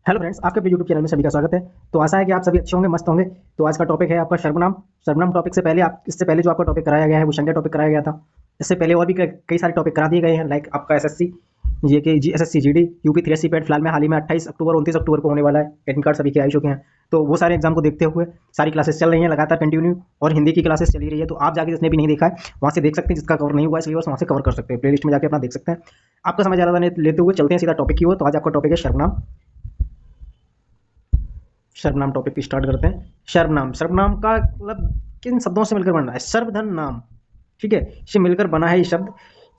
Hello friends, आपके अपने YouTube channel में सभी का स्वागत है। तो आशा है कि आप सभी अच्छे होंगे, मस्त होंगे। तो आज का टॉपिक है आपका सर्वनाम। सर्वनाम टॉपिक से पहले इससे पहले जो आपका टॉपिक कराया गया है वो संज्ञा टॉपिक कराया गया था। इससे पहले और भी कई सारे टॉपिक करा दिए गए हैं, लाइक आपका एसएससी, ये कि एसएससी जीडी, यूपी 3 पैड फिलहाल में हाल ही में 28 अक्टूबर 29 अक्टूबर को होने वाला है। एडमिट कार्ड सभी के आ चुके हैं। तो वो सारे एग्जाम को देखते हुए सारी क्लासेस चल रही हैं लगातार कंटिन्यू, और हिंदी की क्लासेस चली रही है। तो आप जाके जिसने भी नहीं देखा है वहाँ से देख सकते हैं, जिसका कवर नहीं हुआ है सिलेबस वहाँ से कवर कर सकते हैं, प्ले लिस्ट में जाके अपना देख सकते हैं। आपका समय ज़्यादा नहीं लेते हुए चलते हैं सीधा टॉपिक की ओर। तो आज आपका टॉपिक है सर्वनाम। सर्वनाम टॉपिक स्टार्ट करते हैं। सर्वनाम, सर्वनाम का मतलब किन शब्दों से मिलकर बना है? सर्वधन नाम, ठीक है, इससे मिलकर बना है ये शब्द।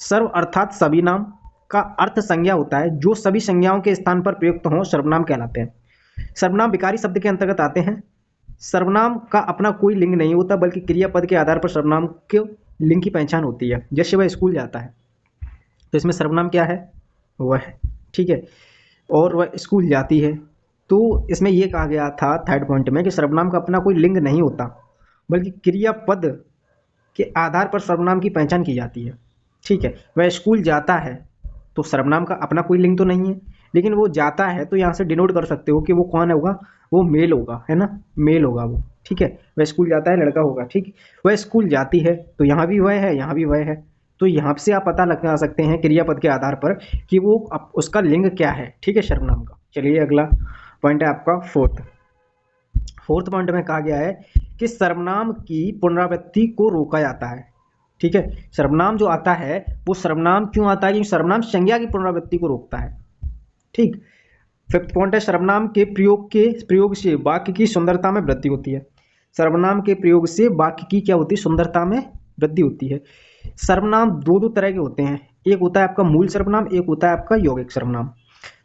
सर्व अर्थात सभी नाम का अर्थ संज्ञा होता है, जो सभी संज्ञाओं के स्थान पर प्रयुक्त हों सर्वनाम कहलाते हैं। सर्वनाम विकारी शब्द के अंतर्गत आते हैं। सर्वनाम का अपना कोई लिंग नहीं होता, बल्कि क्रियापद के आधार पर सर्वनाम के लिंग की पहचान होती है। जैसे वह स्कूल जाता है, तो इसमें सर्वनाम क्या है? वह, ठीक है। और वह स्कूल जाती है, तो इसमें यह कहा गया था थर्ड पॉइंट में कि सर्वनाम का अपना कोई लिंग नहीं होता, बल्कि क्रियापद के आधार पर सर्वनाम की पहचान की जाती है। ठीक है, वह स्कूल जाता है, तो सर्वनाम का अपना कोई लिंग तो नहीं है, लेकिन वो जाता है तो यहाँ से डिनोट कर सकते हो कि वो कौन होगा, वो मेल होगा, है ना, मेल होगा वो। ठीक है, वह स्कूल जाता है, लड़का होगा। ठीक, वह स्कूल जाती है, तो यहाँ भी वह है, यहाँ भी वह है। तो यहाँ से आप पता लगा सकते हैं क्रियापद के आधार पर कि वो उसका लिंग क्या है। ठीक है, सर्वनाम का। चलिए अगला पॉइंट है आपका फोर्थ। फोर्थ पॉइंट में कहा गया है कि सर्वनाम की पुनरावृत्ति को रोका जाता है। ठीक है, सर्वनाम जो आता है वो सर्वनाम क्यों आता है? क्योंकि सर्वनाम संज्ञा की पुनरावृत्ति को रोकता है। ठीक, फिफ्थ पॉइंट है सर्वनाम के प्रयोग से वाक्य की सुंदरता में वृद्धि होती है। सर्वनाम के प्रयोग से वाक्य की क्या होती है? सुंदरता में वृद्धि होती है। सर्वनाम दो दो तरह के होते हैं, एक होता है आपका मूल सर्वनाम, एक होता है आपका यौगिक सर्वनाम।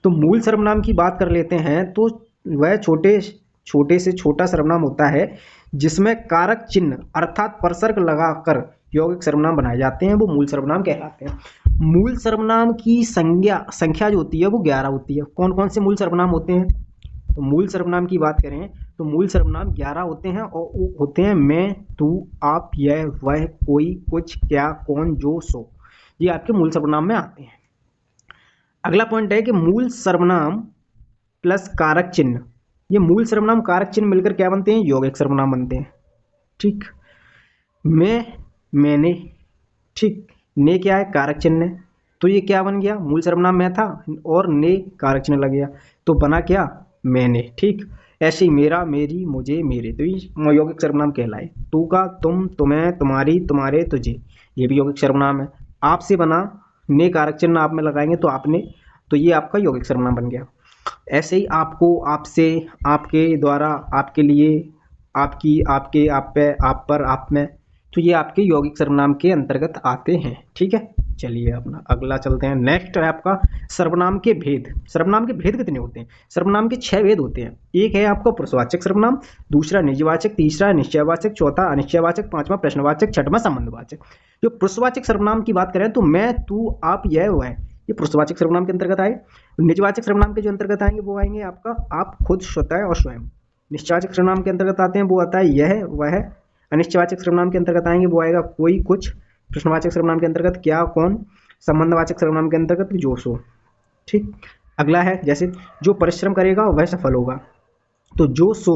तो मूल सर्वनाम की बात कर लेते हैं, तो वह छोटे छोटे से छोटा सर्वनाम होता है जिसमें कारक चिन्ह अर्थात परसर्ग लगाकर यौगिक सर्वनाम बनाए जाते हैं, वो मूल सर्वनाम कहलाते हैं। मूल सर्वनाम की संख्या जो होती है वो 11 होती है। कौन कौन से मूल सर्वनाम होते हैं? तो मूल सर्वनाम की बात करें तो मूल सर्वनाम 11 होते हैं, और वो होते हैं मैं, तू, आप, यह, वह, कोई, कुछ, क्या, कौन, जो, सो। ये आपके मूल सर्वनाम में आते हैं। अगला पॉइंट है कि मूल सर्वनाम प्लस कारक चिन्ह, ये मूल सर्वनाम कारक चिन्ह मिलकर क्या बनते हैं? यौगिक सर्वनाम बनते हैं। ठीक, मैं, मैंने, ठीक, ने क्या है? कारक चिन्ह है, तो ये क्या बन गया? मूल सर्वनाम मैं था और ने कारक चिन्ह लग गया, तो बना क्या? मैंने। ठीक, ऐसे ही मेरा, मेरी, मुझे, मेरे, तो ये यौगिक सर्वनाम कहलाए। तू का तुम, तुम्हें, तुम्हारी, तुम्हारे, तुझे, ये भी यौगिक सर्वनाम है। आपसे बना, ने कारक चिन्ह आप में लगाएंगे तो आपने, तो ये आपका यौगिक सर्वनाम बन गया। ऐसे ही आपको, आपसे, आपके द्वारा, आपके लिए, आपकी, आपके, आप पे, आप पर, आप में, तो ये आपके यौगिक सर्वनाम के अंतर्गत आते हैं। ठीक है, चलिए अपना अगला चलते हैं। नेक्स्ट है आपका सर्वनाम के भेद। सर्वनाम के भेद कितने होते हैं? सर्वनाम के 6 भेद होते हैं। एक है आपका पुरुषवाचक सर्वनाम, दूसरा निजवाचक, तीसरा निश्चयवाचक, चौथा अनिश्चयवाचक, पांचवा प्रश्नवाचक, छठवां संबंधवाचक। जो पुरुषवाचक सर्वनाम की बात करें तो मैं, तू, आप, यह, वह, ये पुरुषवाचक सर्वनाम के अंतर्गत आए। निजवाचक सर्वनाम के जो अंतर्गत आएंगे वो आएंगे आपका आप, खुद, स्वतः और स्वयं। निश्चयवाचक सर्वनाम के अंतर्गत आते हैं वो आता है यह, वह। अनिश्चयवाचक सर्वनाम के अंतर्गत आएंगे वो आएगा कोई, कुछ। प्रश्नवाचक सर्वनाम के अंतर्गत क्या, कौन। संबंधवाचक सर्वनाम के अंतर्गत जो, सो। ठीक, अगला है जैसे जो परिश्रम करेगा वह सफल होगा, तो जो, सो,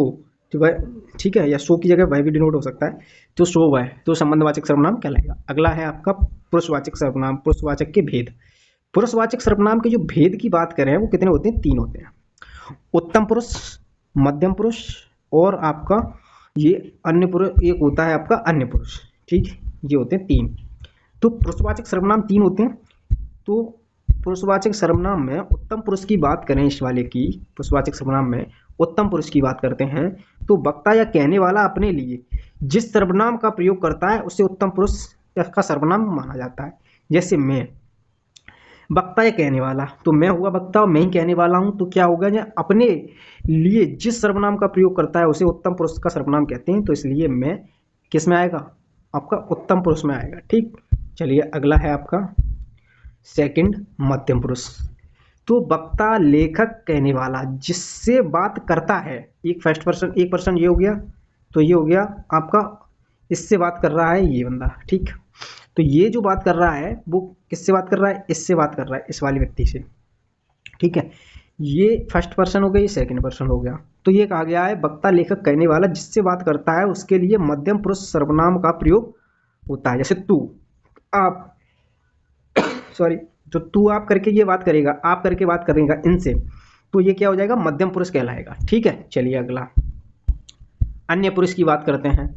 तो वह, ठीक है, या सो की जगह वह भी डिनोट हो सकता है, तो सो वह, तो संबंधवाचक सर्वनाम कहलाएगा। अगला है आपका पुरुषवाचक सर्वनाम, पुरुषवाचक के भेद। पुरुषवाचक सर्वनाम के जो भेद की बात करें वो कितने होते हैं? 3 होते हैं। उत्तम पुरुष, मध्यम पुरुष, और आपका ये अन्य पुरुष, एक होता है आपका अन्य पुरुष। ठीक, ये होते हैं 3। तो पुरुषवाचक सर्वनाम 3 होते हैं। तो पुरुषवाचक सर्वनाम में उत्तम पुरुष की बात करें, इस वाले की पुरुषवाचक सर्वनाम में उत्तम पुरुष की बात करते हैं, तो वक्ता या कहने वाला अपने लिए जिस सर्वनाम का प्रयोग करता है उसे उत्तम पुरुष का सर्वनाम माना जाता है। जैसे मैं, वक्ता या कहने वाला, तो मैं हुआ वक्ता और मैं ही कहने वाला हूं, तो क्या होगा? अपने लिए जिस सर्वनाम का प्रयोग करता है उसे उत्तम पुरुष का सर्वनाम कहते हैं, तो इसलिए मैं किस में आएगा? आपका उत्तम पुरुष में आएगा। ठीक, चलिए अगला है आपका सेकंड, मध्यम पुरुष। तो वक्ता, लेखक, कहने वाला, जिससे बात करता है, एक फर्स्ट पर्सन, एक पर्सन ये हो गया, तो ये हो गया आपका, इससे बात कर रहा है ये बंदा। ठीक, तो ये जो बात कर रहा है वो किससे बात कर रहा है? इससे बात कर रहा है, इस वाले व्यक्ति से। ठीक है, ये फर्स्ट पर्सन हो गया, ये सेकंड पर्सन हो गया। तो ये कहा गया है वक्ता लेखक कहने वाला जिससे बात करता है उसके लिए मध्यम पुरुष सर्वनाम का प्रयोग होता है। जैसे तू, आप, सॉरी, जो तू आप करके ये बात करेगा, आप करके बात करेगा इनसे, तो ये क्या हो जाएगा, मध्यम पुरुष कहलाएगा। ठीक है, चलिए अगला अन्य पुरुष की बात करते हैं।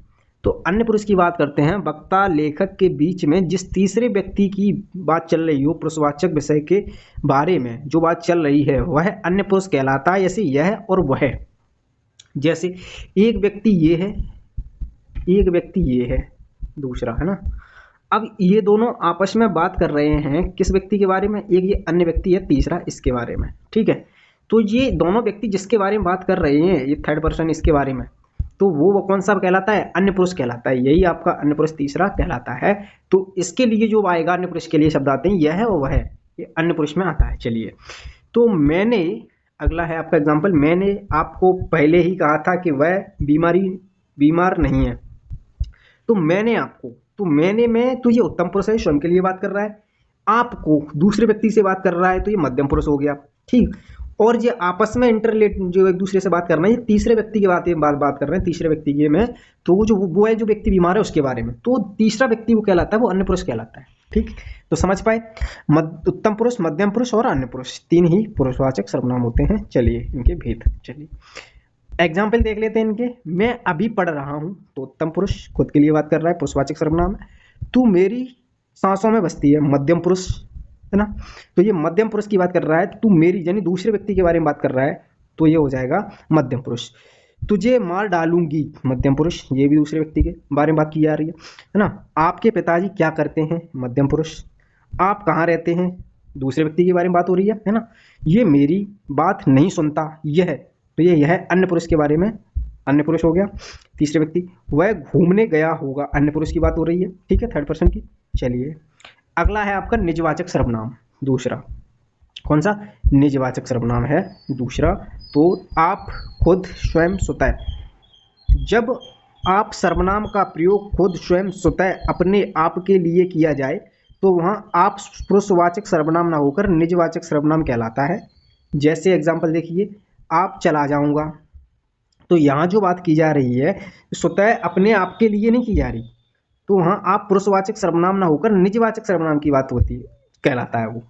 तो अन्य पुरुष की बात करते हैं, वक्ता लेखक के बीच में जिस तीसरे व्यक्ति की बात चल रही हो, पुरुषवाचक विषय के बारे में जो बात चल रही है वह अन्य पुरुष कहलाता है। जैसे यह और वह, जैसे एक व्यक्ति ये है, एक व्यक्ति ये है, दूसरा है ना। अब ये दोनों आपस में बात कर रहे हैं किस व्यक्ति के बारे में, एक ये अन्य व्यक्ति है, तीसरा इसके बारे में। ठीक है, तो ये दोनों व्यक्ति जिसके बारे में बात कर रहे हैं, ये थर्ड पर्सन इसके बारे में, तो वो कौन सा कहलाता है, अन्य पुरुष कहलाता है। यही आपका अन्य पुरुष तीसरा कहलाता है। तो इसके लिए जो आएगा अन्य पुरुष के लिए शब्द आते हैं, यह है और वह है, ये अन्य पुरुष में आता है। चलिए, तो मैंने, अगला है आपका एग्जाम्पल, मैंने आपको पहले ही कहा था कि वह बीमार नहीं है। तो मैंने आपको, तो मैंने में तो ये उत्तम पुरुष है, स्वयं के लिए बात कर रहा है। आपको दूसरे व्यक्ति से बात कर रहा है तो ये मध्यम पुरुष हो गया। ठीक, और ये आपस में इंटरलेट जो एक दूसरे से बात करना है, ये तीसरे व्यक्ति के बात कर रहे हैं, तीसरे व्यक्ति के में, तो वो है जो व्यक्ति बीमार है उसके बारे में, तो तीसरा व्यक्ति वो कहलाता है, वो अन्य पुरुष कहलाता है। ठीक, तो समझ पाए, उत्तम पुरुष, मध्यम पुरुष और अन्य पुरुष, तीन ही पुरुषवाचक सर्वनाम होते हैं। चलिए इनके भेद, चलिए एग्जाम्पल देख लेते हैं इनके। मैं अभी पढ़ रहा हूं, तो उत्तम पुरुष खुद के लिए बात कर रहा है, पुरुषवाचक सर्वनाम है। तू मेरी सांसों में बसती है, मध्यम पुरुष है ना, तो ये मध्यम पुरुष की बात कर रहा है। तू मेरी यानी दूसरे व्यक्ति के बारे में बात कर रहा है, तो ये हो जाएगा मध्यम पुरुष। तुझे मार डालूंगी, मध्यम पुरुष, ये भी दूसरे व्यक्ति के बारे में बात की जा रही है ना। आपके पिताजी क्या करते हैं, मध्यम पुरुष। आप कहाँ रहते हैं, दूसरे व्यक्ति के बारे में बात हो रही है ना। ये मेरी बात नहीं सुनता, यह, तो यह अन्य पुरुष के बारे में, अन्य पुरुष हो गया तीसरे व्यक्ति। वह घूमने गया होगा, अन्य पुरुष की बात हो रही है। ठीक है, थर्ड पर्सन की। चलिए अगला है आपका निजवाचक सर्वनाम, दूसरा। कौन सा, निजवाचक सर्वनाम है दूसरा। तो आप, खुद, स्वयं, स्वतः। जब आप सर्वनाम का प्रयोग खुद, स्वयं, स्वतः, अपने आप के लिए किया जाए तो वहां आप पुरुषवाचक सर्वनाम ना होकर निजवाचक सर्वनाम कहलाता है। जैसे एग्जाम्पल देखिए, आप चला जाऊंगा, तो यहाँ जो बात की जा रही है स्वतः अपने आप के लिए नहीं की जा रही, तो वहाँ आप पुरुषवाचक सर्वनाम ना होकर निजवाचक सर्वनाम की बात होती है, कहलाता है वो।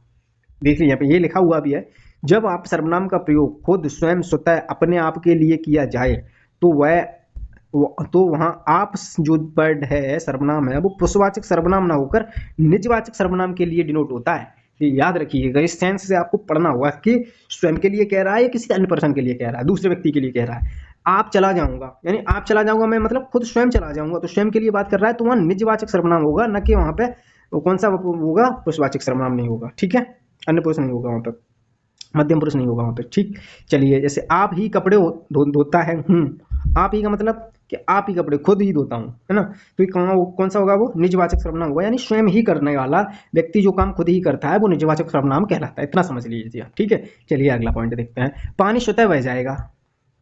देखिए यहाँ पे ये लिखा हुआ भी है, जब आप सर्वनाम का प्रयोग खुद, स्वयं, स्वतः, अपने आप के लिए किया जाए तो वहाँ आप जो वर्ड है, सर्वनाम है, वो पुरुषवाचक सर्वनाम ना होकर निजवाचक सर्वनाम के लिए डिनोट होता है। ये याद रखिएगा, इस सेंस से आपको पढ़ना होगा कि स्वयं के लिए कह रहा है या किसी अन्य पर्सन के लिए कह रहा है, दूसरे व्यक्ति के लिए कह रहा है। आप चला जाऊंगा, यानी आप चला जाऊंगा मैं मतलब खुद स्वयं चला जाऊंगा, तो स्वयं के लिए बात कर रहा है, तो वहाँ निजवाचक सर्वनाम होगा, न कि वहाँ पे कौन सा होगा, पुरुषवाचक सर्वनाम नहीं होगा। ठीक है, अन्य पुरुष नहीं होगा वहाँ पे, मध्यम पुरुष नहीं होगा वहाँ पे। ठीक, चलिए जैसे आप ही कपड़े धोता है, आप ही का मतलब कि आप ही कपड़े खुद ही धोता हूँ, है ना, तो ये कौन सा होगा, वो निजवाचक सर्वनाम होगा, यानी स्वयं ही करने वाला व्यक्ति जो काम खुद ही करता है वो निजवाचक सर्वनाम कहलाता है। इतना समझ लीजिए। ठीक है, चलिए अगला पॉइंट देखते हैं। पानी स्वतः बह जाएगा,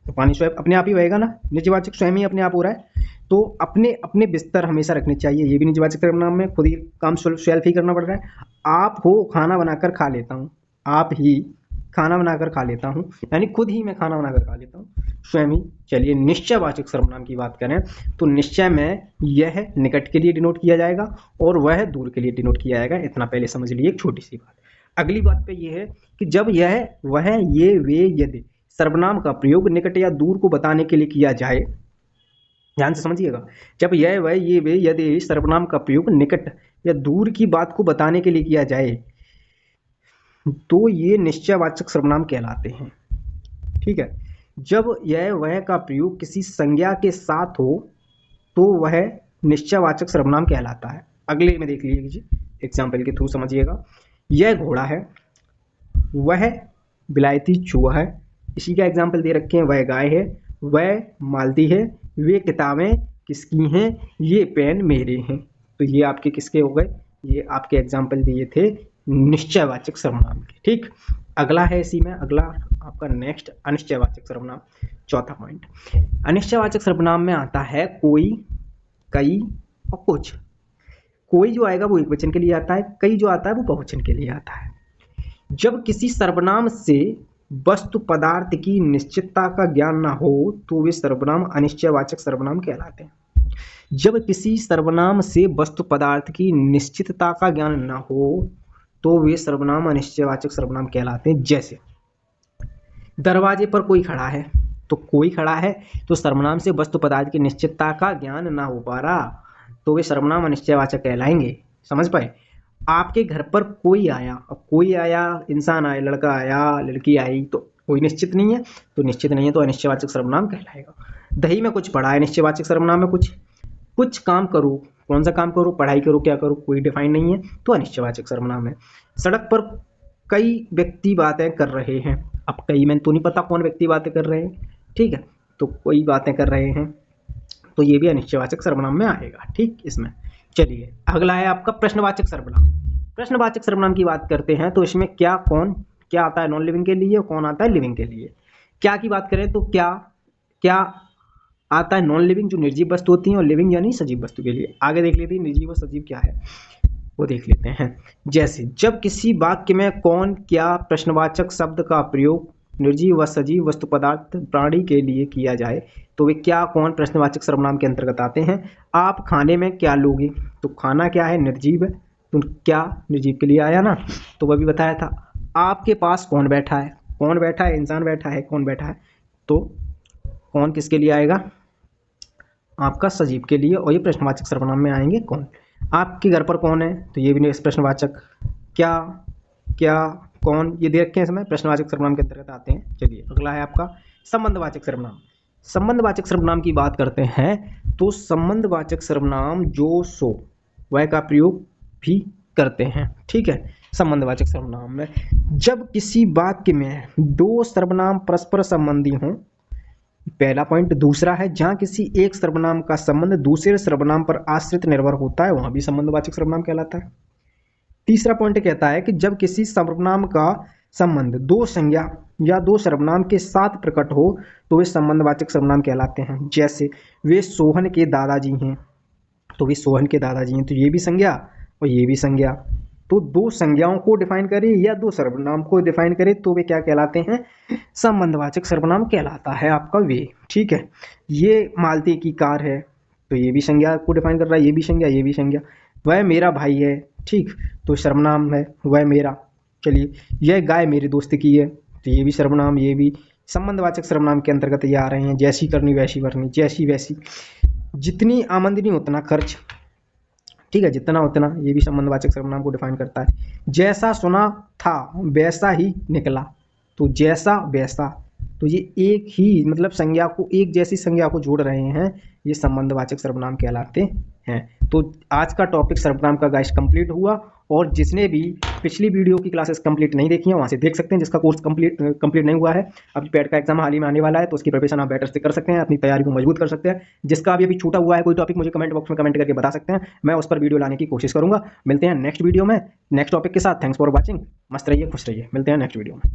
तो पानी स्वयं अपने आप ही बहेगा ना, निजवाचक स्वयं ही अपने आप हो रहा है। तो अपने अपने बिस्तर हमेशा रखने चाहिए, ये भी निजवाचक सर्वनाम में, खुद ही काम सेल्फ ही करना पड़ रहा है। आप हो खाना बनाकर खा लेता हूँ, आप ही खाना बनाकर खा लेता हूँ, यानी खुद ही मैं खाना बनाकर खा लेता हूँ, स्वयं ही। चलिए निश्चयवाचक सर्वनाम की बात करें तो निश्चय में यह निकट के लिए डिनोट किया जाएगा और वह दूर के लिए डिनोट किया जाएगा। इतना पहले समझ लीजिए, एक छोटी सी बात। अगली बात पे यह है कि जब यह, वह, ये, वे, यदि सर्वनाम का प्रयोग निकट या दूर को बताने के लिए किया जाए, ध्यान से समझिएगा, जब यह, वह, ये, वे, यदि सर्वनाम का प्रयोग निकट या दूर की बात को बताने के लिए किया जाए तो ये निश्चयवाचक सर्वनाम कहलाते हैं। ठीक है, जब यह, वह का प्रयोग किसी संज्ञा के साथ हो तो वह निश्चयवाचक सर्वनाम कहलाता है। अगले में देख लीजिए, एग्जाम्पल के थ्रू समझिएगा। यह घोड़ा है, वह विलायती चूहा है, इसी का एग्जाम्पल दे रखे हैं। वह गाय है, वह मालती है, वे किताबें किसकी हैं, ये पेन मेरे हैं। तो ये आपके किसके हो गए, ये आपके एग्जाम्पल दिए थे निश्चयवाचक सर्वनाम के। ठीक, अगला है इसी में, अगला आपका नेक्स्ट अनिश्चयवाचक सर्वनाम, चौथा पॉइंट। अनिश्चयवाचक सर्वनाम में आता है कोई, कई और कुछ। कोई जो आएगा वो एकवचन के लिए आता है, कई जो आता है वो बहुवचन के लिए आता है। जब किसी सर्वनाम से वस्तु पदार्थ की निश्चितता का ज्ञान ना हो तो वे सर्वनाम अनिश्चयवाचक सर्वनाम कहलाते हैं। जब किसी सर्वनाम से वस्तु पदार्थ की निश्चितता का ज्ञान ना हो तो वे सर्वनाम अनिश्चयवाचक सर्वनाम कहलाते हैं। जैसे दरवाजे पर कोई खड़ा है, तो कोई खड़ा है तो सर्वनाम से वस्तु पदार्थ की निश्चितता का ज्ञान ना हो पा रहा तो वे सर्वनाम अनिश्चयवाचक कहलाएंगे। समझ पाए? आपके घर पर कोई आया, अब कोई आया, इंसान आया, लड़का आया, लड़की आई, तो कोई निश्चित नहीं है, तो निश्चित नहीं है तो अनिश्चयवाचक सर्वनाम कहलाएगा। दही में कुछ पड़ा है, निश्चयवाचक सर्वनाम में कुछ काम करो, कौन सा काम करो, पढ़ाई करो, क्या करो, कोई डिफाइन नहीं है तो अनिश्चयवाचक सर्वनाम है। सड़क पर कई व्यक्ति बातें कर रहे हैं, अब कई में तो नहीं पता कौन व्यक्ति बातें कर रहे हैं, ठीक है, तो कोई बातें कर रहे हैं तो ये भी अनिश्चयवाचक सर्वनाम में आएगा। ठीक, इसमें चलिए अगला है आपका प्रश्नवाचक सर्वनाम। प्रश्नवाचक सर्वनाम की बात करते हैं तो इसमें क्या कौन क्या आता है नॉन लिविंग के लिए और कौन आता है लिविंग के लिए। क्या की बात करें तो क्या आता है नॉन लिविंग जो निर्जीव वस्तु होती है और लिविंग यानी सजीव वस्तु के लिए। आगे देख लेते हैं निर्जीव और सजीव क्या है वो देख लेते हैं। जैसे जब किसी वाक्य में कौन क्या प्रश्नवाचक शब्द का प्रयोग निर्जीव व सजीव वस्तु पदार्थ प्राणी के लिए किया जाए तो वे क्या कौन प्रश्नवाचक सर्वनाम के अंतर्गत आते हैं। आप खाने में क्या लोगे, तो खाना क्या है, निर्जीव है, तो क्या निर्जीव के लिए आया ना, तो वह भी बताया था। आपके पास कौन बैठा है, कौन बैठा है, इंसान बैठा है, कौन बैठा है, तो कौन किसके लिए आएगा, आपका सजीव के लिए, और ये प्रश्नवाचक सर्वनाम में आएंगे कौन। आपके घर पर कौन है, तो ये भी प्रश्नवाचक। क्या कौन, ये दे रखे हैं इसमें, प्रश्नवाचक सर्वनाम के अंतर्गत आते हैं। चलिए अगला है आपका संबंधवाचक सर्वनाम। संबंधवाचक सर्वनाम की बात करते हैं तो संबंधवाचक सर्वनाम जो सो वह का प्रयोग भी करते हैं। ठीक है, संबंधवाचक सर्वनाम में जब किसी वाक्य में दो सर्वनाम परस्पर संबंधी हों, पहला पॉइंट। दूसरा है जहां किसी एक सर्वनाम का संबंध दूसरे सर्वनाम पर आश्रित निर्भर होता है वहां भी संबंधवाचक सर्वनाम कहलाता है। तीसरा पॉइंट कहता है कि जब किसी सर्वनाम का संबंध दो संज्ञा या दो सर्वनाम के साथ प्रकट हो तो वे संबंधवाचक सर्वनाम कहलाते हैं। जैसे वे सोहन के दादाजी हैं, तो वे सोहन के दादाजी हैं, तो ये भी संज्ञा और ये भी संज्ञा, तो दो संज्ञाओं को डिफाइन करें या दो सर्वनाम को डिफाइन करें तो वे क्या कहलाते हैं, संबंधवाचक सर्वनाम कहलाता है आपका वे। ठीक है, ये मालती की कार है, तो ये भी संज्ञा को डिफाइन कर रहा है, ये भी संज्ञा, ये भी संज्ञा। वह मेरा भाई है, ठीक, तो सर्वनाम है वह मेरा। चलिए यह गाय मेरे दोस्त की है, तो ये भी सर्वनाम, ये भी संबंधवाचक सर्वनाम के अंतर्गत ये आ रहे हैं। जैसी करनी वैसी करनी, जैसी वैसी। जितनी आमदनी उतना खर्च, ठीक है, जितना उतना, ये भी संबंधवाचक सर्वनाम को डिफाइन करता है। जैसा सुना था वैसा ही निकला, तो जैसा वैसा, तो ये एक ही मतलब संज्ञा को, एक जैसी संज्ञा को जोड़ रहे हैं, ये संबंधवाचक सर्वनाम कहलाते हैं। तो आज का टॉपिक सर्वनाम का गाइस कंप्लीट हुआ, और जिसने भी पिछली वीडियो की क्लासेस कंप्लीट नहीं देखी है वहाँ से देख सकते हैं। जिसका कोर्स कंप्लीट नहीं हुआ है, अभी पैट का एग्जाम हाल ही में आने वाला है, तो उसकी प्रिपरेशन आप बेटर से कर सकते हैं, अपनी तैयारी को मजबूत कर सकते हैं। जिसका अभी छूटा हुआ है कोई टॉपिक, मुझे कमेंट बॉक्स में कमेंट करके बता सकते हैं, मैं उस पर वीडियो लाने की कोशिश करूंगा। मिलते हैं नेक्स्ट वीडियो में नेक्स्ट टॉपिक के साथ। थैंक्स फॉर वॉचिंग, मस्त रहिए, खुश रहिए, मिलते हैं नेक्स्ट वीडियो में।